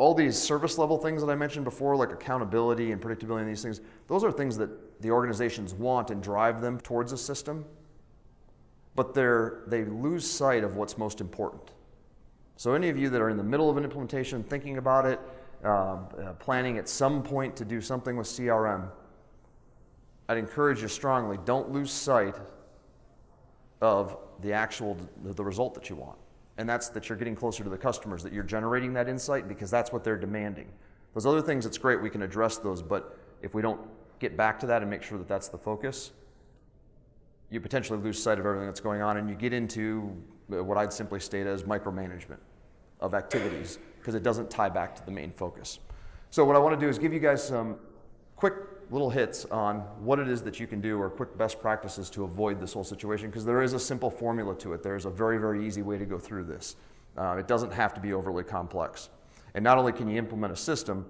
all these service level things that I mentioned before, like accountability and predictability and these things, those are things that the organizations want and drive them towards a system, but they lose sight of what's most important. So any of you that are in the middle of an implementation, thinking about it, planning at some point to do something with CRM, I'd encourage you strongly, don't lose sight of the result that you want. And that's that you're getting closer to the customers, that you're generating that insight because that's what they're demanding. Those other things, it's great, we can address those, but if we don't get back to that and make sure that that's the focus, you potentially lose sight of everything that's going on and you get into what I'd simply state as micromanagement of activities because it doesn't tie back to the main focus. So what I want to do is give you guys some quick little hits on what it is that you can do or quick best practices to avoid this whole situation because there is a simple formula to it. There's a very, very easy way to go through this. It doesn't have to be overly complex. And not only can you implement a system,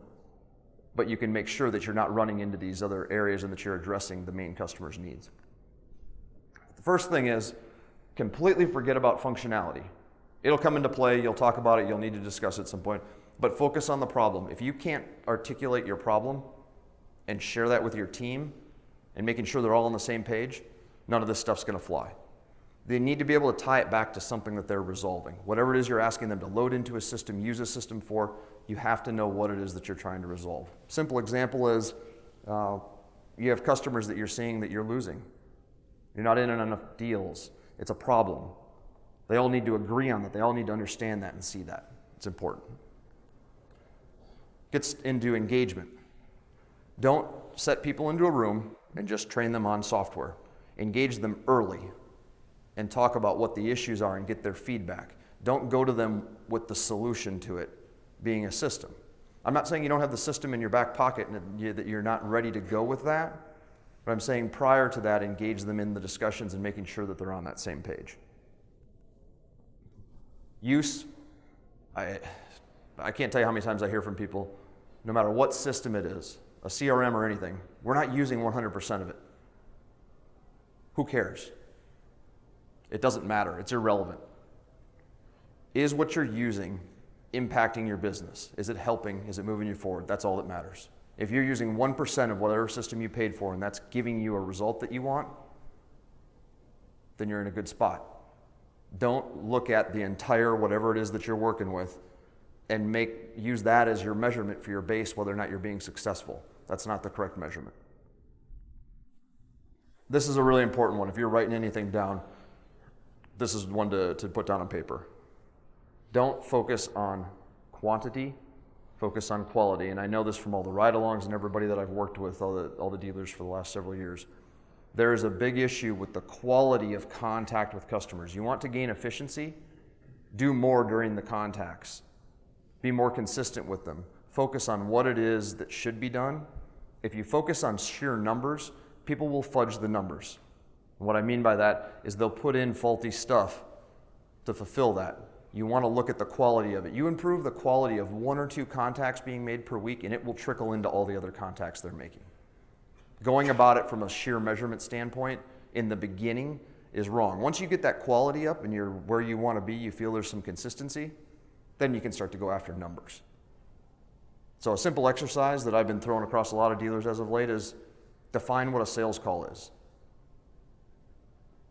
but you can make sure that you're not running into these other areas and that you're addressing the main customer's needs. The first thing is completely forget about functionality. It'll come into play, you'll talk about it, you'll need to discuss it at some point, but focus on the problem. If you can't articulate your problem and share that with your team and making sure they're all on the same page, none of this stuff's going to fly. They need to be able to tie it back to something that they're resolving. Whatever it is you're asking them to load into a system, use a system for, you have to know what it is that you're trying to resolve. Simple example is you have customers that you're seeing that you're losing. You're not in enough deals. It's a problem. They all need to agree on that. They all need to understand that and see that. It's important. Gets into engagement. Don't set people into a room and just train them on software. Engage them early and talk about what the issues are and get their feedback. Don't go to them with the solution to it being a system. I'm not saying you don't have the system in your back pocket and that you're not ready to go with that, but I'm saying prior to that, engage them in the discussions and making sure that they're on that same page. Use, I can't tell you how many times I hear from people, no matter what system it is, a CRM or anything, we're not using 100% of it. Who cares? It doesn't matter. It's irrelevant. Is what you're using impacting your business? Is it helping? Is it moving you forward? That's all that matters. If you're using 1% of whatever system you paid for and that's giving you a result that you want, then you're in a good spot. Don't look at the entire whatever it is that you're working with and use that as your measurement for your base whether or not you're being successful. That's not the correct measurement. This is a really important one. If you're writing anything down, this is one to put down on paper. Don't focus on quantity, focus on quality. And I know this from all the ride-alongs and everybody that I've worked with, all the dealers for the last several years. There is a big issue with the quality of contact with customers. You want to gain efficiency? Do more during the contacts. Be more consistent with them. Focus on what it is that should be done. If you focus on sheer numbers, people will fudge the numbers. And what I mean by that is they'll put in faulty stuff to fulfill that. You want to look at the quality of it. You improve the quality of 1 or 2 contacts being made per week, and it will trickle into all the other contacts they're making. Going about it from a sheer measurement standpoint in the beginning is wrong. Once you get that quality up and you're where you want to be, you feel there's some consistency, then you can start to go after numbers. So a simple exercise that I've been throwing across a lot of dealers as of late is define what a sales call is.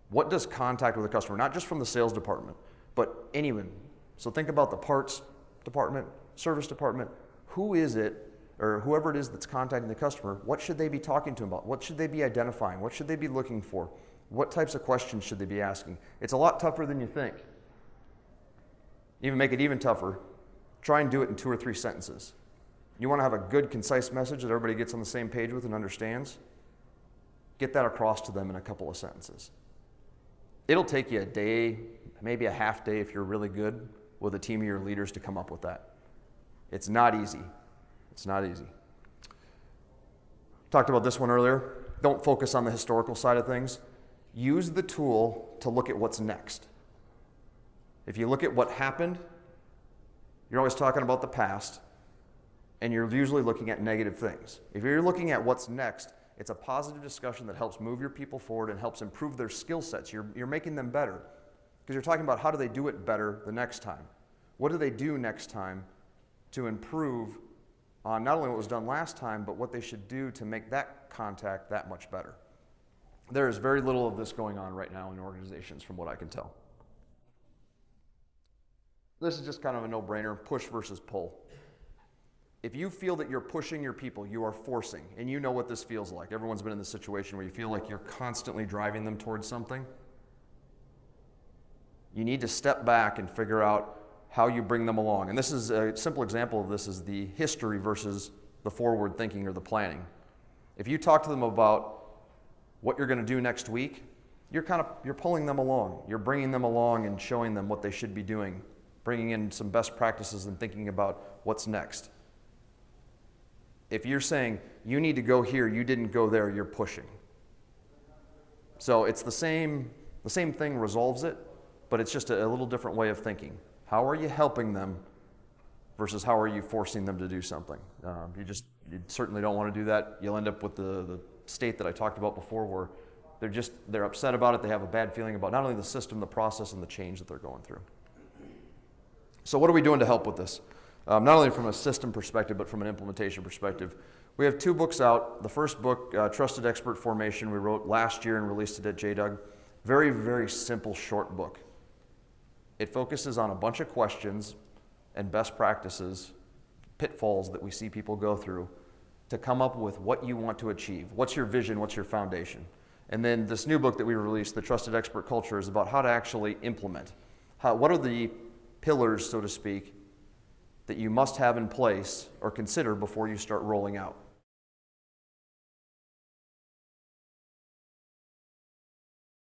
What does contact with a customer, not just from the sales department, but anyone. So think about the parts department, service department. Who is it, or whoever it is that's contacting the customer, what should they be talking to them about? What should they be identifying? What should they be looking for? What types of questions should they be asking? It's a lot tougher than you think. Even make it even tougher, try and do it in 2 or 3 sentences. You want to have a good, concise message that everybody gets on the same page with and understands? Get that across to them in a couple of sentences. It'll take you a day, maybe a half day if you're really good with a team of your leaders to come up with that. It's not easy. It's not easy. Talked about this one earlier. Don't focus on the historical side of things. Use the tool to look at what's next. If you look at what happened, you're always talking about the past, and you're usually looking at negative things. If you're looking at what's next, it's a positive discussion that helps move your people forward and helps improve their skill sets. You're making them better because you're talking about how do they do it better the next time. What do they do next time to improve on not only what was done last time, but what they should do to make that contact that much better. There is very little of this going on right now in organizations from what I can tell. This is just kind of a no-brainer, push versus pull. If you feel that you're pushing your people, you are forcing, and you know what this feels like. Everyone's been in this situation where you feel like you're constantly driving them towards something. You need to step back and figure out how you bring them along. And this is a simple example of this is the history versus the forward thinking or the planning. If you talk to them about what you're going to do next week, you're pulling them along. You're bringing them along and showing them what they should be doing, bringing in some best practices and thinking about what's next. If you're saying, you need to go here, you didn't go there, you're pushing. So it's the same thing resolves it, but it's just a little different way of thinking. How are you helping them versus how are you forcing them to do something? You certainly don't want to do that. You'll end up with the state that I talked about before where they're upset about it. They have a bad feeling about not only the system, the process, and the change that they're going through. So what are we doing to help with this? Not only from a system perspective, but from an implementation perspective. We have 2 books out. The first book, Trusted Expert Formation, we wrote last year and released it at JDUG. Very, very simple, short book. It focuses on a bunch of questions and best practices, pitfalls that we see people go through to come up with what you want to achieve. What's your vision? What's your foundation? And then this new book that we released, The Trusted Expert Culture, is about how to actually implement. What are the pillars, so to speak, that you must have in place or consider before you start rolling out?